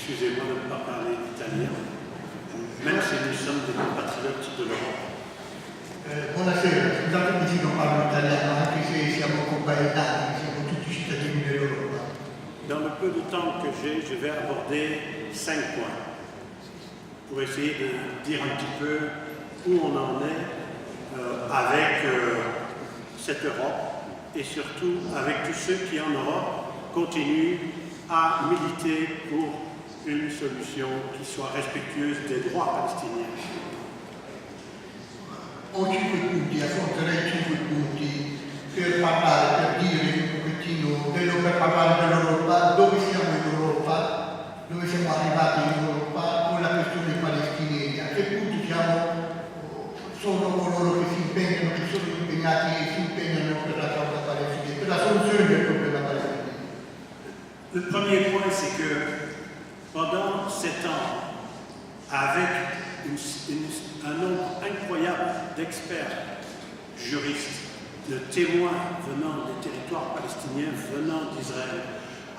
excusez-moi de ne pas parler italien, même si nous sommes des compatriotes de l'Europe. Buonasera, scusatemi se non parlo italiano, anche se siamo compaesani, siamo tutti cittadini dell'Europa. Dans le peu de temps que j'ai, je vais aborder 5 points pour essayer de dire un petit peu où on en est avec cette Europe et surtout avec tous ceux qui en Europe continuent à militer pour une solution qui soit respectueuse des droits palestiniens. Ho 5 punti, affronterei 5 punti per parlare, per dire un pochettino, per parlare dell'Europa, dove siamo in Europa, dove siamo arrivati in Europa con la questione palestinese, a che punti sono coloro che si impegnano, che sono impegnati e si impegnano per la causa palestinese, per la soluzione del problema palestinese. Le premier point, c'est que pendant 7 ans, avec un nombre incroyable d'experts, juristes, de témoins venant des territoires palestiniens, venant d'Israël,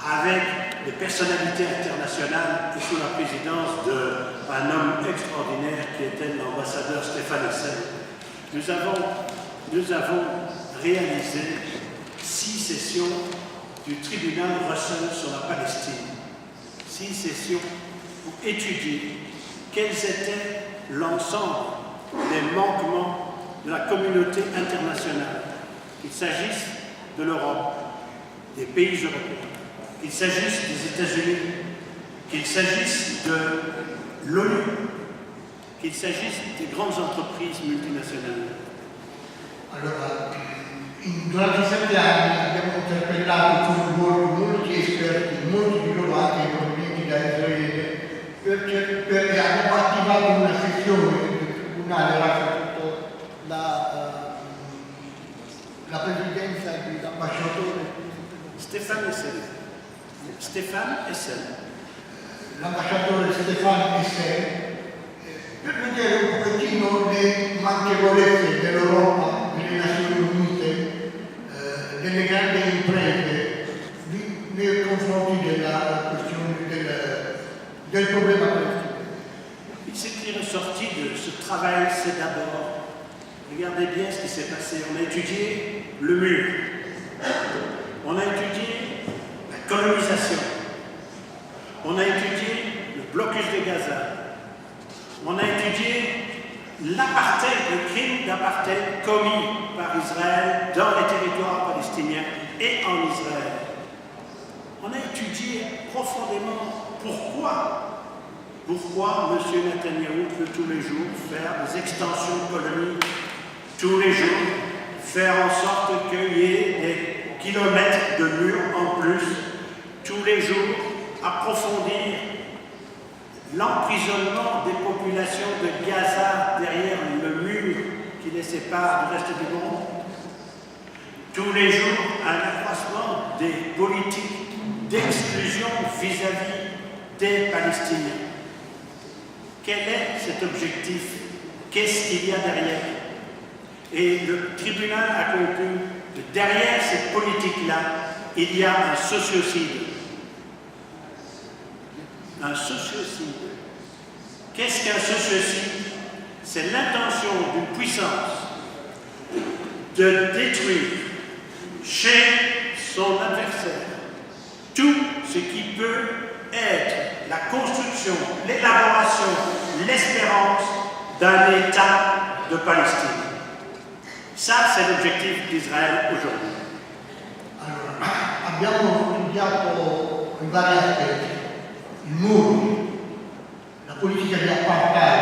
avec des personnalités internationales et sous la présidence d'un homme extraordinaire qui était l'ambassadeur Stéphane Hessel, nous avons réalisé 6 sessions du tribunal Russell sur la Palestine. 6 sessions pour étudier quels étaient l'ensemble des manquements de la communauté internationale, qu'il s'agisse de l'Europe, des pays européens, qu'il s'agisse des États-Unis, qu'il s'agisse de l'ONU, qu'il s'agisse des grandes entreprises multinationales. Allora, durante i 7 anni abbiamo interpellato con molti esperti, molti di loro anche provenienti da Israele, perché abbiamo attivato una sessione del tribunale, era soprattutto la presidenza dell'ambasciatore Stéphane Hessel. L'ambasciatore Stéphane Hessel, per vedere un pochettino le manchevolezze dell'Europa, delle Nazioni Unite, delle grandi imprese nei confronti della questione del problema palestinese. Ce qui est ressorti de ce travail, c'est d'abord, regardez bien ce qui s'est passé, on a étudié le mur, on a étudié la colonisation, on a étudié le blocus de Gaza, on a étudié l'apartheid, le crime d'apartheid commis par Israël dans les territoires palestiniens et en Israël. On a étudié profondément pourquoi M. Netanyahou peut tous les jours faire des extensions de colonies, tous les jours faire en sorte qu'il y ait des kilomètres de murs en plus, tous les jours approfondir l'emprisonnement des populations de Gaza derrière le mur qui les sépare du reste du monde, tous les jours un accroissement des politiques d'exclusion vis-à-vis des Palestiniens. Quel est cet objectif? Qu'est-ce qu'il y a derrière? Et le tribunal a conclu que derrière cette politique-là, il y a un sociocide. Un sociocide. Qu'est-ce qu'un sociocide? C'est l'intention d'une puissance de détruire chez son adversaire tout ce qui peut être la construction, l'élaboration, l'espérance d'un État de Palestine. Ça, c'est l'objectif d'Israël aujourd'hui. Allora, abbiamo studiato in vari aspetti, il muro, la politica di apartheid,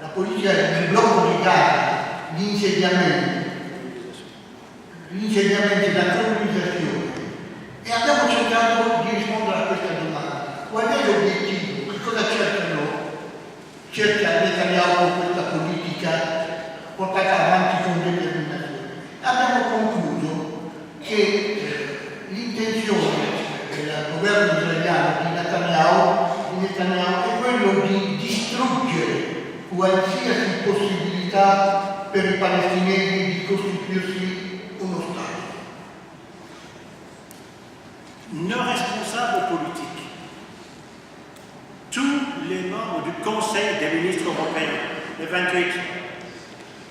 la politica del blocco di Gaza, gli insediamenti, la colonizzazione, e abbiamo cercato di rispondere a questa domanda. Qual è l'obiettivo? Che cosa cerca Netanyahu con questa politica portata avanti con determinazione? Abbiamo concluso che l'intenzione del governo israeliano di Netanyahu è quello di distruggere qualsiasi possibilità per i palestinesi di costituirsi uno Stato. Nos responsables politiques les membres du Conseil des ministres européens, les 28.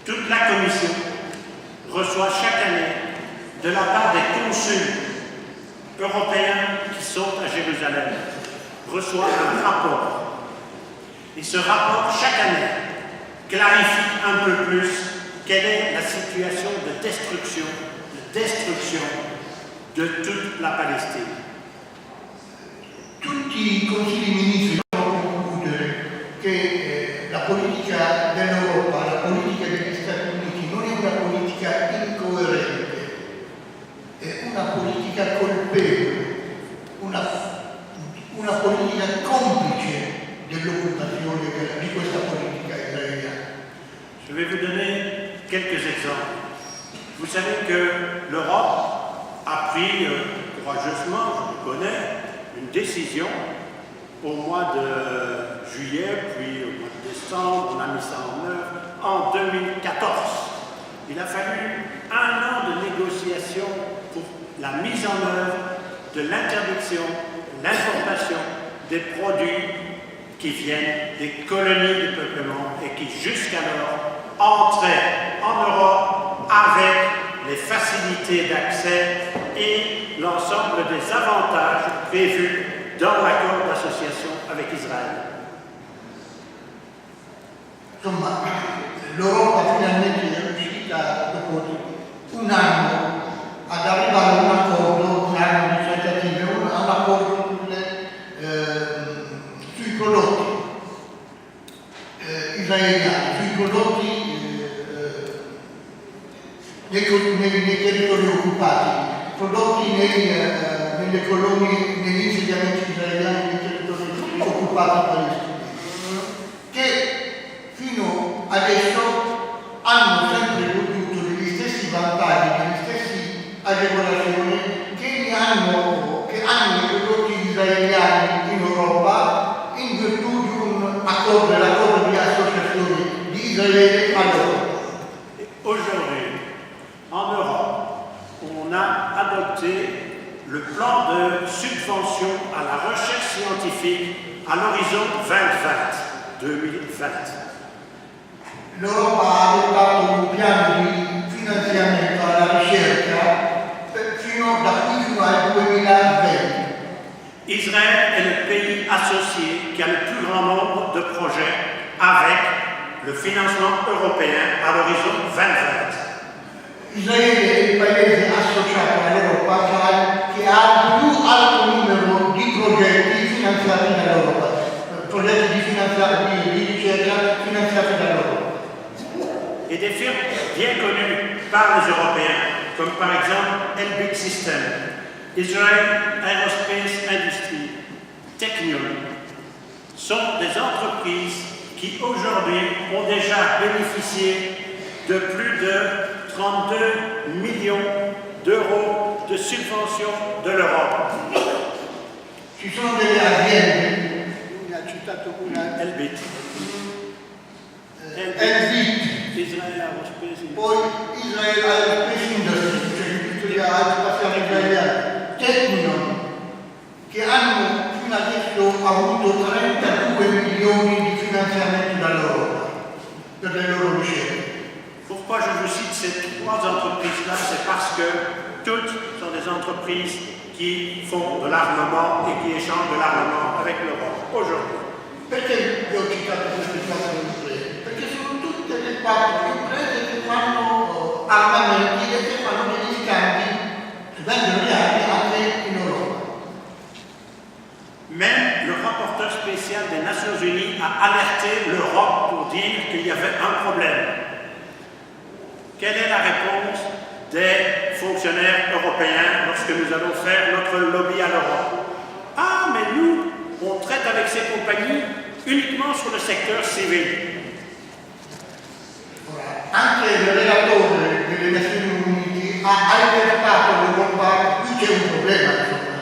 Toute la Commission reçoit chaque année de la part des consuls européens qui sont à Jérusalem, reçoit un rapport. Et ce rapport, chaque année, clarifie un peu plus quelle est la situation de destruction de toute la Palestine. Tutti I consigli ministri devono concludere che la politica dell'Europa, la politica degli Stati Uniti non è una politica incoerente, è una politica colpevole, una politica complice dell'occupazione di questa politica israeliana. Je vais vous donner quelques exemples. Vous savez que l'Europe a pris courageusement, je le connais, une décision au mois de juillet, puis au mois de décembre, on a mis ça en œuvre, en 2014. Il a fallu 1 an de négociation pour la mise en œuvre de l'interdiction, l'importation des produits qui viennent des colonies de peuplement et qui jusqu'alors entraient en Europe avec les facilités d'accès et l'ensemble des avantages prévus dans l'accord d'association avec Israël. Insomma, l'Europa finalmente è riuscita dopo 1 anno ad arrivare a un accordo, 1 anno di trattative, a un accordo sui prodotti israeliani, sui prodotti nei territori occupati, prodotti nelle colonie, negli insediamenti israeliani nei territori occupati palestinesi, che fino adesso hanno sempre goduto degli stessi vantaggi, degli stessi agevolazioni che hanno i prodotti israeliani in Europa in virtù di un accordo, l'accordo di associazione di Israele all'Europa. Aujourd'hui, en Europe, on a adopté le plan de subvention à la recherche scientifique à l'horizon 2020. L'Europa ha adottato un piano di finanziamento alla ricerca fino al 2020. Israël est le pays associé qui a le plus grand nombre de projets avec le financement européen à l'horizon 2020. Israele è il paese associato all'Europa che ha il più alto numero di progetti finanziati dall'Europa, progetti di ricerca finanziati dall'Europa. Et des firmes bien connues par les Européens, comme par exemple Elbit System, Israel Aerospace Industry, Technion, sont des entreprises qui aujourd'hui ont déjà bénéficié de plus de 32 millions d'euros de subventions de l'Europe. Ci sono delle aziende, lui ha citato una Elbit. Elbit, Israel Aerospace Industry. poi Israel Aerospace Industry, cioè l'industria aerospaziale israeliana, Technion, che hanno fino adesso avuto 32 milioni di finanziamenti dall'Europa per le loro ricerche. Pourquoi je vous cite ces 3 entreprises-là? C'est parce que toutes sont des entreprises qui font de l'armement et qui échangent de l'armament avec l'Europe aujourd'hui. Perché vi ho citato queste 4 imprese? Perché sono tutte le 4 imprese che fanno armamenti e che fanno degli scambi, vendono le armi anche in Europa. Même le rapporteur spécial des Nations Unies a alerté l'Europe pour dire qu'il y avait un problème. Quelle est la réponse des fonctionnaires européens lorsque nous allons faire notre lobby à l'Europe? Ah, mais nous, on traite avec ces compagnies uniquement sur le secteur civil. Anche il relatore delle Nazioni Unite ha allertato l'Europa, qui c'è un problema insomma.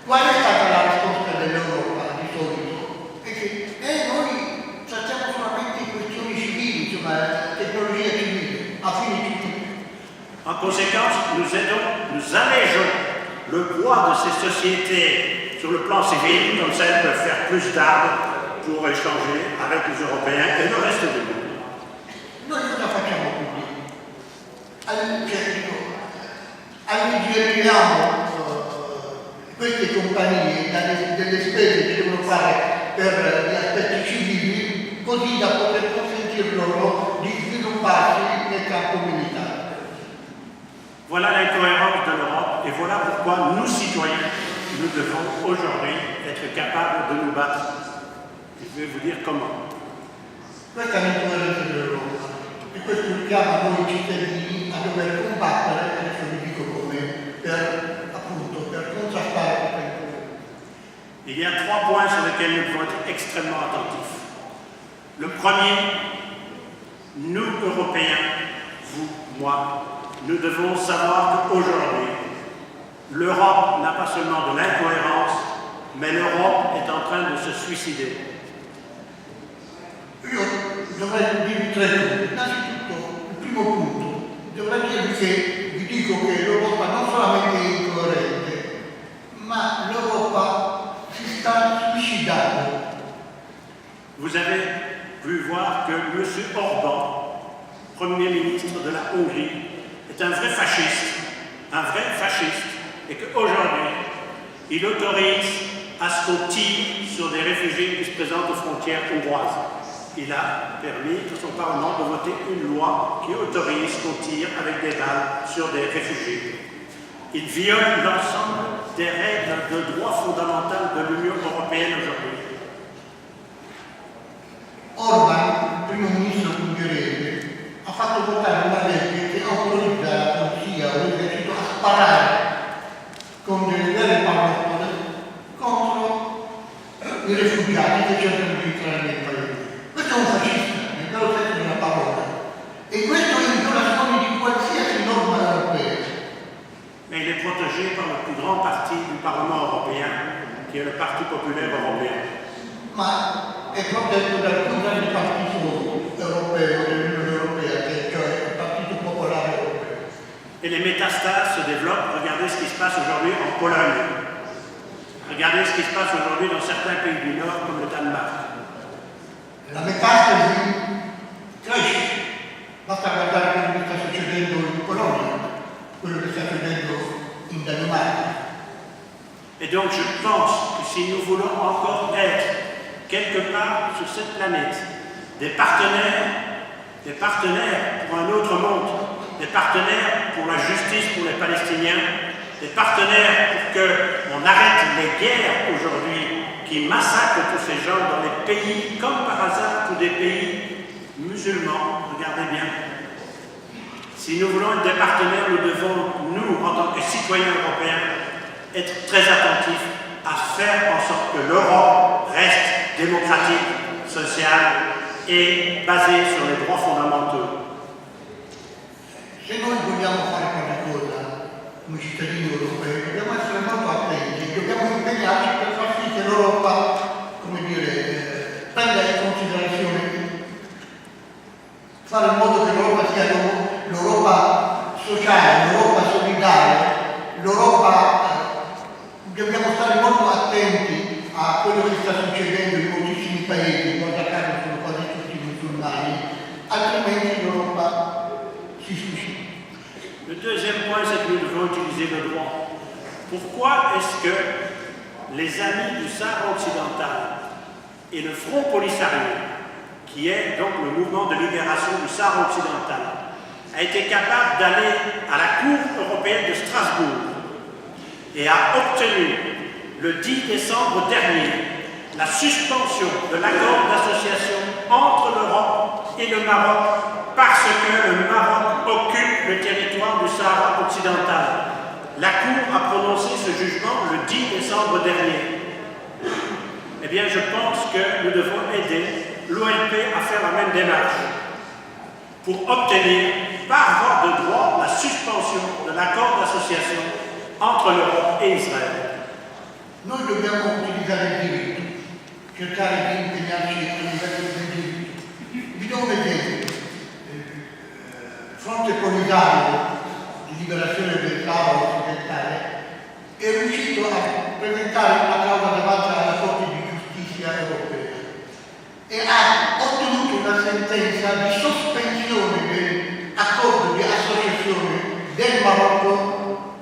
Qual è stata la risposta dell'Europa di solito? È che noi trattiamo solamente questioni civili, insomma, tecnologia civile, a fini civili. En conséquence, nous allégeons le poids de ces sociétés sur le plan civil, comme ça elles peuvent faire plus d'armes pour échanger avec les Européens et le reste du monde. Noi cosa facciamo quindi? Allegeriamo queste compagnie delle spese che devono fare per gli aspetti civili, così da poter consentir loro di svilupparsi nel campo militare. Voilà l'incohérence de l'Europe et voilà pourquoi nous, citoyens, nous devons aujourd'hui être capables de nous battre. Je vais vous dire comment. Questa è l'incoerenza dell'Europa e questo richiama noi cittadini a dover combattere, adesso vi dico come, per contrastare questa incoerenza. Il y a 3 points sur lesquels nous devons être extrêmement attentifs. Le premier, nous, Européens, vous, moi, nous devons savoir qu'aujourd'hui, l'Europe n'a pas seulement de l'incohérence, mais l'Europe est en train de se suicider. Io dovrei dirvi 3 punti. Innanzitutto, il primo punto, dovrei dirvi che vi dico che l'Europa non solamente è incoerente, ma l'Europa si sta suicidando. Vous avez pu voir que M. Orban, Premier ministre de la Hongrie, est un vrai fasciste, et qu'aujourd'hui, il autorise à ce qu'on tire sur des réfugiés qui se présentent aux frontières hongroises. Il a permis à son Parlement de voter une loi qui autorise qu'on tire avec des balles sur des réfugiés. Il viole l'ensemble des règles de droit fondamental de l'Union européenne aujourd'hui. Orban, il primo ministro ungherese, ha fatto votare una legge che autorizza la polizia o l'esercito a sparare con delle vere pallotole contro i rifugiati che cercano di entrare nel paese. Questo è un fascista, nel vero senso della parola, e questo è in violazione di qualsiasi norma europea. Mais il est protégé par le plus grand parti du Parlement européen, qui est le Parti populaire européen. Ma è protetto dal più grande partito europeo dell'Unione Europea, cioè il Partito Popolare Europeo. Et les métastases se développent. Regardez ce qui se passe aujourd'hui en Pologne. Regardez ce qui se passe aujourd'hui dans certains pays du Nord, comme le Danemark. La metastasi cresce. Basta guardare quello che sta succedendo in Polonia, quello che sta succedendo in Danimarca. Et donc je pense que si nous voulons encore être quelque part sur cette planète des partenaires pour un autre monde, des partenaires pour la justice pour les Palestiniens, des partenaires pour qu'on arrête les guerres aujourd'hui qui massacrent tous ces gens dans les pays, comme par hasard, tous des pays musulmans, regardez bien. Si nous voulons être des partenaires, nous devons, nous, en tant que citoyens européens, être très attentifs à faire en sorte que l'Europe reste démocratique, sociale et basée sur les droits fondamentaux. Se noi vogliamo fare qualcosa come cittadini europei, dobbiamo essere molto attenti, dobbiamo impegnarci per far sì che l'Europa, come dire, prenda in considerazione, fare in modo che l'Europa sia l'Europa sociale, l'Europa solidale, l'Europa, dobbiamo stare molto attenti a quello che sta succedendo in moltissimi paesi, guarda caso sono quasi tutti musulmani, altrimenti l'Europa si suicida. Le deuxième point, c'est que nous devons utiliser le droit. Pourquoi est-ce que les amis du Sahara occidental et le Front Polisario, qui est donc le mouvement de libération du Sahara occidental, a été capable d'aller à la Cour européenne de Strasbourg et a obtenu le 10 décembre dernier la suspension de l'accord d'association entre l'Europe et le Maroc parce que le Maroc occupe le territoire du Sahara occidental. La Cour a prononcé ce jugement le 10 décembre dernier. Eh bien, je pense que nous devons aider l'OLP à faire la même démarche pour obtenir, par voie de droit, la suspension de l'accord d'association entre l'Europe e Israele. Noi dobbiamo utilizzare il diritto, cercare di impegnarci a livello del diritto. Vi do un esempio. Il Fronte Polisario di Liberazione del Sahara occidentale è riuscito a presentare una causa davanti alla Corte di Giustizia europea sentenza di sospensione dell'accordo di associazione del Marocco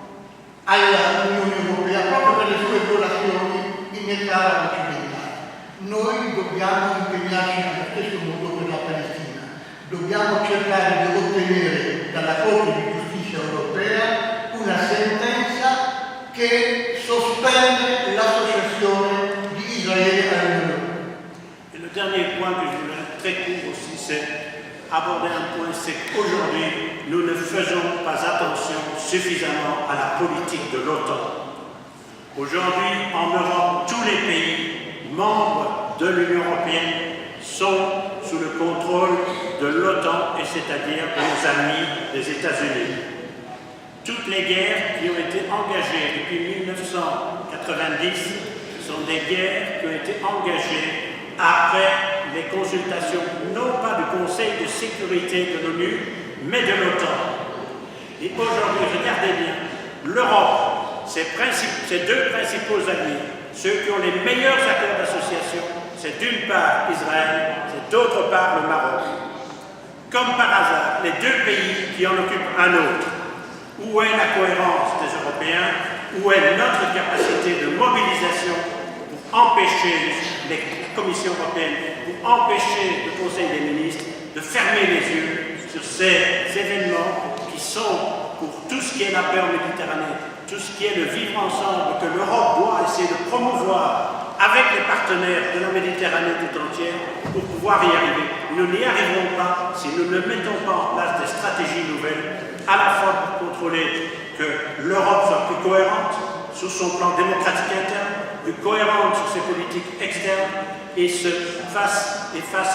all'Unione Europea proprio per le sue violazioni nel Sahara occidentale. Noi dobbiamo impegnarci allo stesso modo per la Palestina. Dobbiamo cercare di ottenere dalla Corte di Giustizia Europea una sentenza che sospende l'associazione di Israele all'Unione Europea. Et le dernier point que je voudrais très court aussi, c'est aborder un point, c'est qu'aujourd'hui, nous ne faisons pas attention suffisamment à la politique de l'OTAN. Aujourd'hui, en Europe, tous les pays membres de l'Union européenne sont sous le contrôle de l'OTAN, et c'est-à-dire de nos amis des États-Unis. Toutes les guerres qui ont été engagées depuis 1990 sont des guerres qui ont été engagées après les consultations, non pas du Conseil de sécurité de l'ONU, mais de l'OTAN. Et aujourd'hui, regardez bien, l'Europe, ses deux principaux alliés, ceux qui ont les meilleurs accords d'association, c'est d'une part Israël, c'est d'autre part le Maroc. Comme par hasard, les deux pays qui en occupent un autre. Où est la cohérence des Européens? Où est notre capacité de mobilisation pour empêcher les commissions européennes, pour empêcher le Conseil des ministres de fermer les yeux sur ces événements qui sont, pour tout ce qui est la paix en Méditerranée, tout ce qui est le vivre ensemble que l'Europe doit essayer de promouvoir avec les partenaires de la Méditerranée tout entière pour pouvoir y arriver. Nous n'y arriverons pas si nous ne mettons pas en place des stratégies nouvelles, à la fois pour contrôler que l'Europe soit plus cohérente sur son plan démocratique interne, plus cohérente sur ses politiques externes et fasse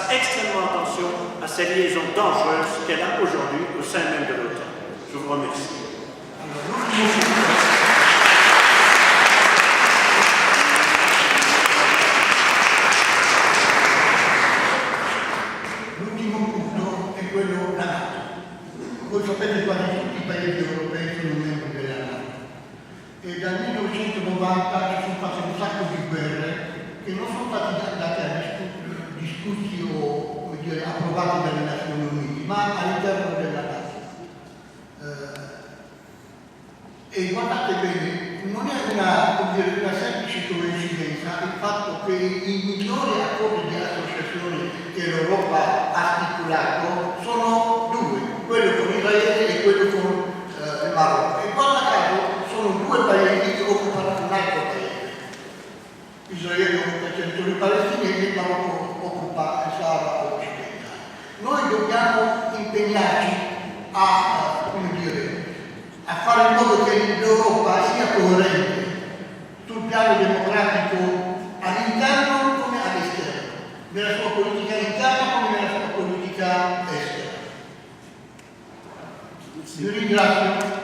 extrêmement attention à ces liaisons dangereuses qu'elle a aujourd'hui au sein même de l'OTAN. Je vous remercie. L'ultimo punto è quello della NATO. Voi sapete quasi tutti i paesi europei sono membri della NATO e dal 1990 ci sono fatte un sacco di guerre che non sono state andate a discussi o come dire, approvate dalle Nazioni Unite, ma all'interno della NATO. E guardate bene, non è una semplice coincidenza il fatto che i migliori accordi di associazione che l'Europa ha stipulato sono due, quello con Israele e quello con il Marocco. E guarda caso sono due paesi che occupano un altro paese. Israele occupa il territorio palestinese e il Marocco occupa il Sahara occidentale. Noi dobbiamo impegnarci a fare in modo che l'Europa sia coerente sul piano democratico all'interno come all'esterno, nella sua politica interna come nella sua politica estera. Vi ringrazio.